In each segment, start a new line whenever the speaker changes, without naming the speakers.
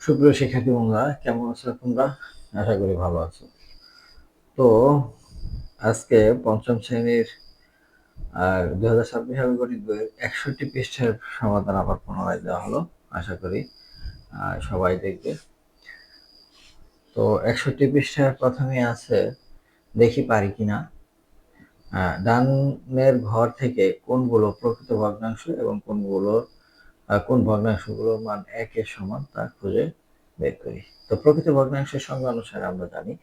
সুপ্রিয় শিক্ষার্থী বন্ধুরা, কেমন আছো তোমরা? আশা করি ভালো আছো। তো আজকে পঞ্চম শ্রেণীর 2026 সালে গণিত বইয়ের 61 পৃষ্ঠার সমাধান আবার পুনরায় দেওয়া হলো। আশা করি সবাই দেখবে। তো 61 পৃষ্ঠার প্রথমে আছে দেখি পারি কিনা। ডানের ঘর থেকে কোনগুলো প্রকৃত ভগ্নাংশ এবং কোন ভগ্নাংশগুলোর মান 1 এর সমান তা খুঁজে বের করি। তো প্রকৃত ভগ্নাংশের সংজ্ঞা অনুসারে আমরা জানি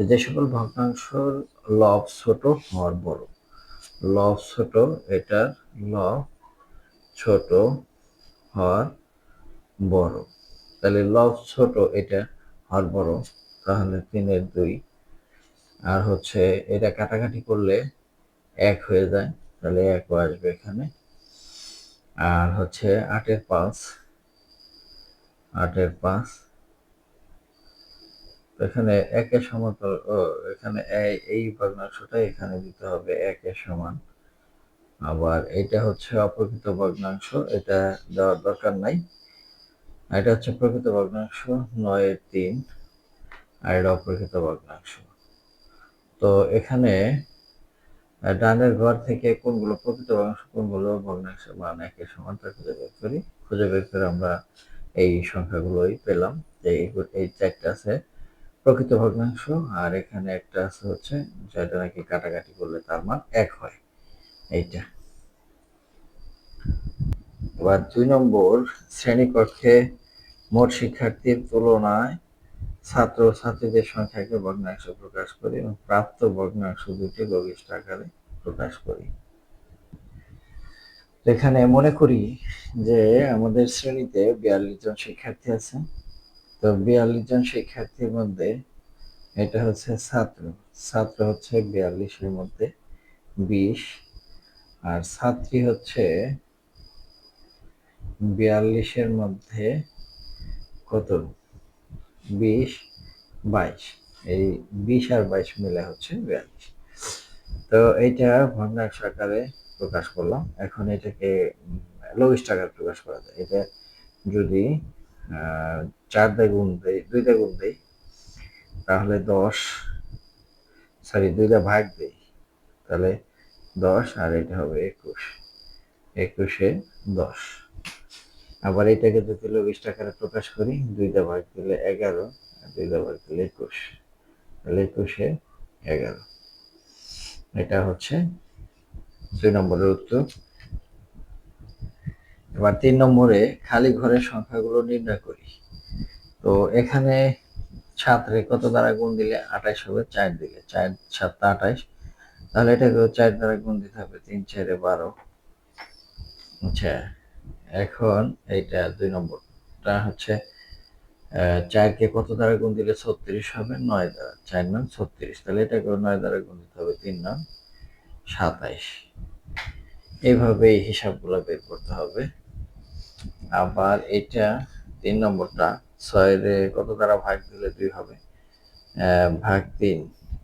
যে সকল ভগ্নাংশের লব ছোট হর বড়। লব ছোট, এটার লব ছোট, হর বড়। তাহলে লব ছোট, এটা হর বড়, তাহলে 3/2। আর হচ্ছে এটা কাটাকাটি করলে 1 হয়ে যায়, তাহলে 1 আসবে এখানে। আর হচ্ছে 8/5, 8/5 এখানে 1 এর সমান্তর, এখানে এই ভগ্নাংশটা এখানে দিতে হবে 1 এর সমান। আবার এটা হচ্ছে অপ্রকৃত ভগ্নাংশ, এটা দেওয়ার দরকার নাই। এটা হচ্ছে প্রকৃত ভগ্নাংশ 9/3, আর এটা অপ্রকৃত ভগ্নাংশ। তো এখানে ডানের ঘর থেকে কোনগুলো প্রকৃত ভগ্নাংশ, কোনগুলো ভগ্নাংশ মান 1 এর সমান তা খুঁজে বের করি। খুঁজে বের করে আমরা এই সংখ্যাগুলোই পেলাম যে এই 4টা আছে প্রকৃত ভগ্নাংশ, আর এখানে একটা আছে হচ্ছে যেটা নাকি কাটাকাটি করলে তার মান 1 হয়, এইটা। এবার 2 নম্বর, শ্রেণীকক্ষে মোট শিক্ষার্থীর তুলনায় ছাত্র ছাত্রীদের সংখ্যাকে ভগ্নাংশ প্রকাশ করি এবং প্রাপ্ত ভগ্নাংশ দুটি লঘিষ্ঠ আকারে প্রকাশ করি। এখানে মনে করি যে আমাদের শ্রেণীতে 42 জন শিক্ষার্থী আছে। তো 42 জন শিক্ষার্থীর মধ্যে এটা হচ্ছে ছাত্র হচ্ছে 42-এর মধ্যে 20, আর ছাত্রী হচ্ছে 42-এর মধ্যে কত, 20, 22। এই 20 আর 22 মিলে হচ্ছে 42। তো এইটা ভগ্নাংশ আকারে প্রকাশ করলাম। এখন এটাকে লঘিষ্ঠ আকারে প্রকাশ করা যায়। এটা যদি 4 দিয়ে গুণ দেই, 2 দিয়ে গুণ দেই, তাহলে 10, সরি 2 দিয়ে ভাগ দেই, তাহলে 10, আর এটা হবে 21, 21-এ 10। আবার এটাকে যদি লঘিষ্ঠ আকারে প্রকাশ করি, 2 দিয়ে ভাগ দিলে 11, আর 2 দিয়ে ভাগ দিলে 21, তাহলে 21-এ 11। এটা হচ্ছে 2 নম্বরের উত্তর। এবার 3 নম্বরে খালি ঘরের সংখ্যাগুলো নির্ণয় করি। তো এখানে 7 রে কত দ্বারা গুণ দিলে 28 হবে, 4 দিলে, 4 7 28, তাহলে এটাকে 4 দ্বারা গুণ দিতে হবে, 3 4 12। আচ্ছা, এখন এইটা 2 নম্বরটা হচ্ছে 4 কে কত দ্বারা গুণ দিলে 36 হবে, 9 দ্বারা, 4 9 36, তাহলে এটাকে 9 দ্বারা গুণ দিতে হবে, 3 9 27। এইভাবে এই হিসাবগুলো বের করতে হবে। আবার এটা 3 নম্বরটা 6 রে কত দ্বারা ভাগ দিলে 2 হবে, ভাগ 3,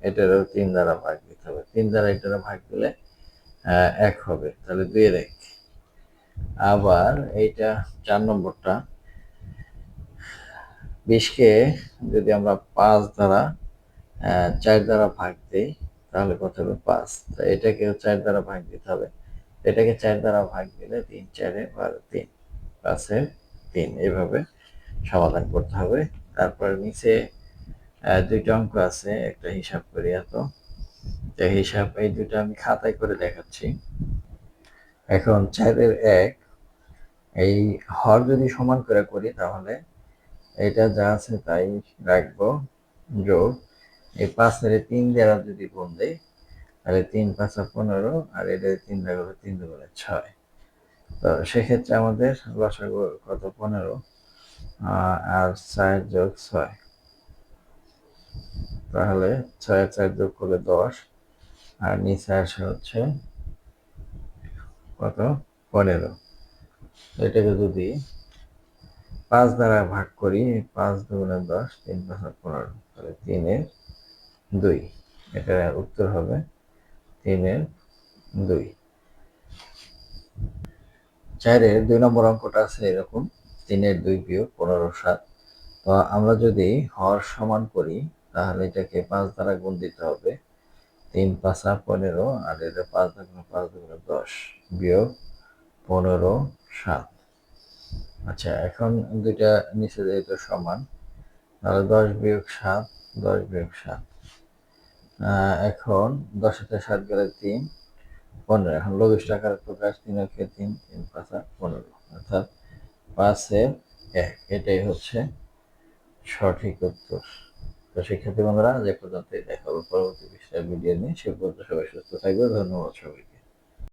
এটারও 3 দ্বারা ভাগ দিতে হবে, 3 দ্বারা এটারও ভাগ দিলে 1 হবে, তাহলে 2 এর 1। আবার এইটা 4 নম্বরটা 20-কে যদি আমরা 5 দ্বারা 4 দ্বারা ভাগ দিই, তাহলে কত হবে, 5। তো এটাকেও 4 দ্বারা ভাগ দিতে হবে, এটাকে 4 দ্বারা ভাগ দিলে 3 4 12, 3 5 3, এভাবে সমাধান করতে হবে। তারপর নিচে 2টা অঙ্ক আছে, একটা হিসাব করি। এত হিসাব এই দুটো আমি খাতায় করে দেখাচ্ছি। এখন 4-এর 1, এই হর যদি সমান করে করি তাহলে এটা যা আছে তাই রাখবো, যোগ এই 5-এর 3 দ্বারা যদি গুণ দেই, তাহলে 3 5 15, আর এটা 3 দ্বারা 3 দুগুণে 6। তো সেক্ষেত্রে আমাদের লসাগু কত, 15, আর 4 যোগ 6, তাহলে 6 4 যোগ করলে 10, আর নিচে আসে হচ্ছে কত, 15। এটাকে যদি 5 দ্বারা ভাগ করি, 5 দুগুণে 10, 3 5 15, তাহলে 3-এর 2। এটার উত্তর হবে 3-এর 2। 4-এর 2 নম্বর অঙ্কটা আছে এরকম, 3-এর 2 বিয়োগ 15 7। তো আমরা যদি হর সমান করি তাহলে এটাকে 5 দ্বারা গুণ দিতে হবে। 3 5 15 আর এটা 5 দ্বারা 5 দ্বারা 10 বিয়োগ 15 7। আচ্ছা, এখন দুইটা নিচে যেহেতু সমান তাহলে 10 বিয়োগ 7, 10 বিয়োগ 7। এখন 10 সাথে 7 গেলে 3, 15। এখন লঘিষ্ঠ আকারে প্রকাশ, 3 একে 3, 3 5 15, অর্থাৎ 5-এর 1। এটাই হচ্ছে সঠিক উত্তর। তো শিক্ষার্থী বন্ধুরা, যে পর্যন্তই দেখা হবে পরবর্তী বিষয়ের ভিডিও নিয়ে। সে পর্যন্ত সবাই সুস্থ থাকবে। ধন্যবাদ সবাইকে।